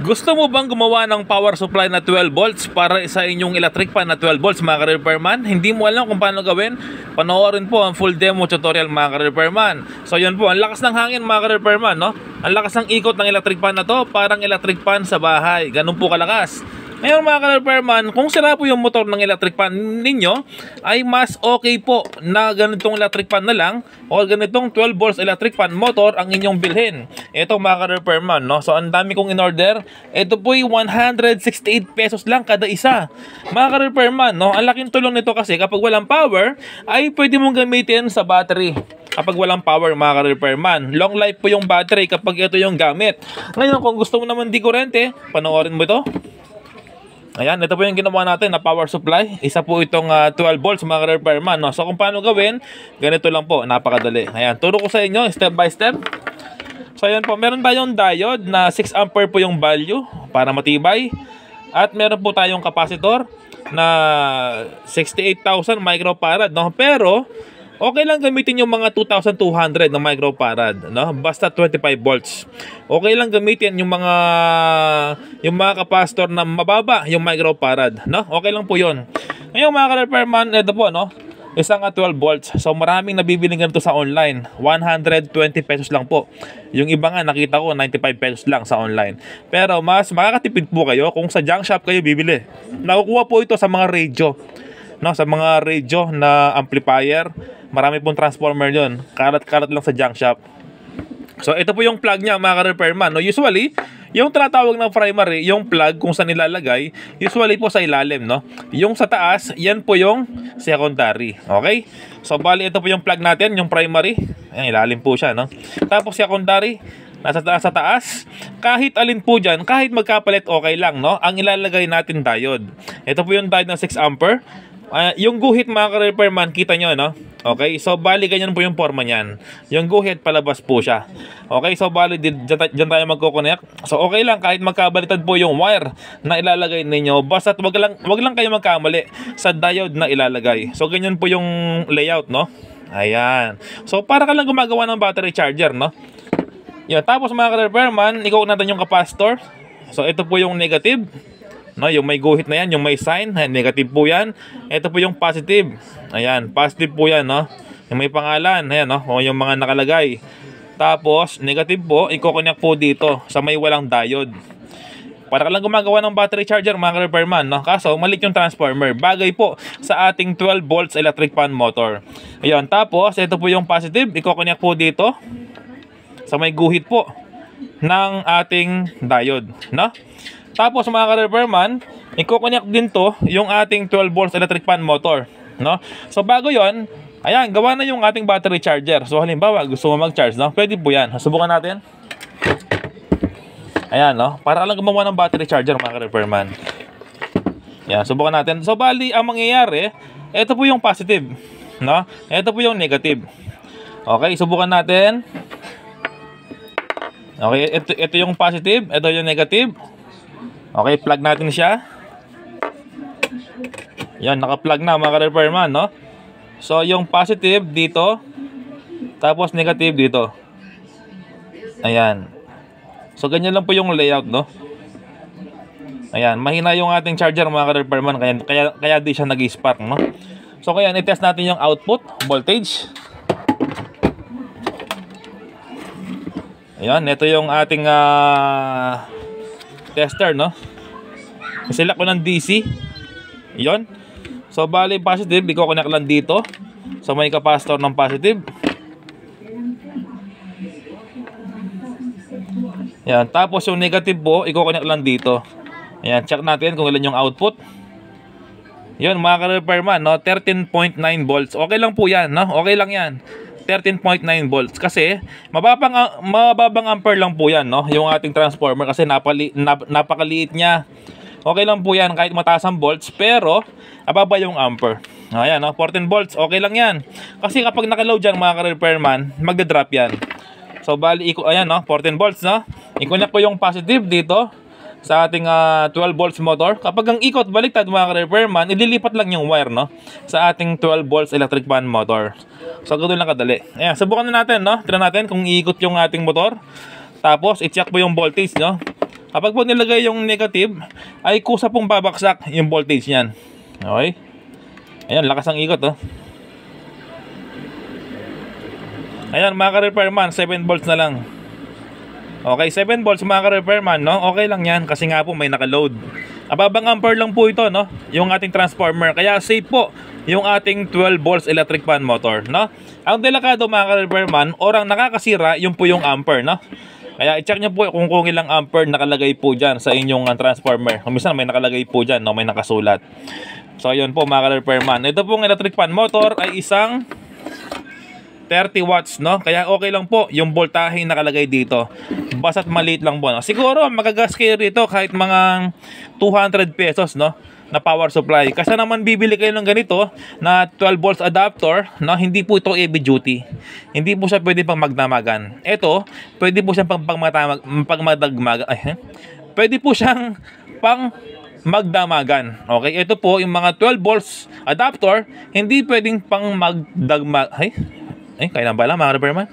Gusto mo bang gumawa ng power supply na 12 volts para sa inyong electric fan na 12 volts mga ka-repairman? Hindi mo alam kung paano gawin? Panoorin po ang full demo tutorial mga ka-repairman. So yun po, ang lakas ng hangin mga ka-repairman, no? Ang lakas ng ikot ng electric fan na to, parang electric fan sa bahay. Ganun po kalakas. Ngayon mga ka-repairman, kung sira po yung motor ng electric fan ninyo, ay mas okay po na ganitong electric fan na lang o ganitong 12 volts electric fan motor ang inyong bilhin. Ito mga ka-repairman, no? So ang dami kong in-order. Ito po ay 168 pesos lang kada isa. Mga ka-repairman, no? Ang laking tulong nito kasi kapag walang power, ay pwede mong gamitin sa battery. Kapag walang power mga ka-repairman, long life po yung battery kapag ito yung gamit. Ngayon kung gusto mo naman di kurente, panoorin mo ito. Ayan, ito po yung ginawa natin na power supply. Isa po itong 12 volts mga ka-repairman, no? So kung paano gawin, ganito lang po, napakadali. Ayan, turo ko sa inyo step by step. So ayan po, meron tayong diode na 6 ampere po yung value para matibay. At meron po tayong capacitor na 68,000 microfarad, no? Pero okay lang gamitin yung mga 2,200 na microfarad, no? Basta 25 volts. Okay lang gamitin yung mga capacitor na mababa, yung microfarad, no? Okay lang po 'yon. Ngayon mga ka-repairman, ito po, no? Isang 12 volts. So maraming nabibiling ganito sa online. 120 pesos lang po. Yung iba nga nakita ko 95 pesos lang sa online. Pero mas makakatipid po kayo kung sa junk shop kayo bibili. Nakukuha po ito sa mga radio, no? Sa mga radio na amplifier. Marami pong transformer yun. Karat-karat lang sa junk shop. So ito po yung plug niya mga ka-repairman, no? Usually yung tinatawag ng primary, yung plug kung saan nilalagay, usually po sa ilalim, no? Yung sa taas, yan po yung secondary. Okay? So bali ito po yung plug natin, yung primary. Ayan, ilalim po siya, no? Tapos secondary, nasa taas sa taas. Kahit alin po dyan, kahit magkapalit okay lang, no? Ang ilalagay natin diode. Ito po yung diode ng 6 ampere. Yung guhit mga ka-repairman, kita nyo, no? Okay, so bali ganyan po yung forma niyan. Yung guhit palabas po siya. Okay, so bali dyan tayo magko-connect. So okay lang kahit magkabaliktad po yung wire na ilalagay ninyo. Basta wag lang kayo magkamali sa diode na ilalagay. So ganyan po yung layout, no? Ayan. So para ka lang gumagawa ng battery charger, no? Yan, tapos mga ka-repairman, i-connect natin yung capacitor. So ito po yung negative, no, yung may guhit na yan, yung may sign, negative po yan. Ito po yung positive. Ayan, positive po yan, no. Yung may pangalan, ayan, no, o yung mga nakalagay. Tapos, negative po, i-connect po dito sa may walang diode. Para ka lang gumagawa ng battery charger, mga ka-repairman, no. Kaso, maliit yung transformer. Bagay po sa ating 12 volts electric fan motor. Ayan, tapos, ito po yung positive, i-connect po dito sa may guhit po ng ating diode, no. Tapos mga ka-repairman, i-connect din to yung ating 12 volts electric fan motor, no? So bago yon, ayan, gawa na yung ating battery charger. So halimbawa, gusto mo mag-charge, no? Pwede po yan. Subukan natin. Ayan, no? Para lang gumawa ng battery charger mga ka-repairman. Ayan, subukan natin. So bali, ang mangyayari, ito po yung positive, no? Ito po yung negative. Okay, subukan natin. Okay, ito yung positive, ito yung negative. Okay, plug natin siya. Yan, naka-plug na mga ka-repairman, no? So, yung positive dito, tapos negative dito. Ayan. So, ganyan lang po yung layout, no? Ayan, mahina yung ating charger mga ka-repairman, kaya di siya nag-spark, no? So, kaya i-test natin yung output voltage. Ayan, ito yung ating tester, no? Select ko ng DC. Yon. So bali positive, i-connect lang dito sa may capacitor ng positive. Yan, tapos yung negative po, i-connect lang dito. Ayan, check natin kung ilan yung output. Yon mga ka-repairman, no? 13.9 volts. Okay lang po yan, no? Okay lang yan. 13.9 volts kasi mababang ampere lang po yan, no? Yung ating transformer kasi napakaliit niya. Okay lang po yan kahit mataas ang volts pero ababa yung ampere. Ayan, no? 14 volts, okay lang yan. Kasi kapag nakaload yan mga ka-repairman, magda-drop yan. So bali, ayan, no? 14 volts, no? I-connect ko yung positive dito sa ating 12 volts motor. Kapag ang ikot baliktad mga ka-repairman, ililipat lang yung wire, no, sa ating 12 volts electric fan motor. So ganoon lang kadali. Ayan, subukan na natin, no. Tingnan natin kung iikot yung ating motor. Tapos i-check po yung voltage, no. Kapag po nilagay yung negative, ay kusa pong babaksak yung voltage niyan. Okay? Ayan, lakas ng ikot, oh. Ayan, mga ka-repairman, 7 volts na lang. Okay, 7 volts mga ka-repairman, no? Okay lang yan kasi nga po may naka-load. Ababang ampere lang po ito, no? Yung ating transformer. Kaya safe po yung ating 12 volts electric fan motor, no? Ang delikado mga ka-repairman, orang nakakasira, yung po yung ampere, no? Kaya i-check nyo po kung ilang ampere nakalagay po dyan sa inyong transformer. Kung minsan may nakalagay po dyan, no? May nakasulat. So yun po mga ka-repairman. Ito pong electric fan motor ay isang 30 watts, no? Kaya okay lang po yung voltahe nakalagay dito. Basta't maliit lang po, no? Siguro magagas kayo rito kahit mga 200 pesos, no? Na power supply. Kasi naman bibili kayo ng ganito na 12 volts adapter, no? Hindi po ito heavy duty. Hindi po siya pwede pang magdamagan. Ito, pwede po siyang pagmadagmagan. Pwede po siyang pang magdamagan. Okay? Ito po yung mga 12 volts adapter, hindi pwedeng pang magdagmag. Kaya na ba lang mga repairman?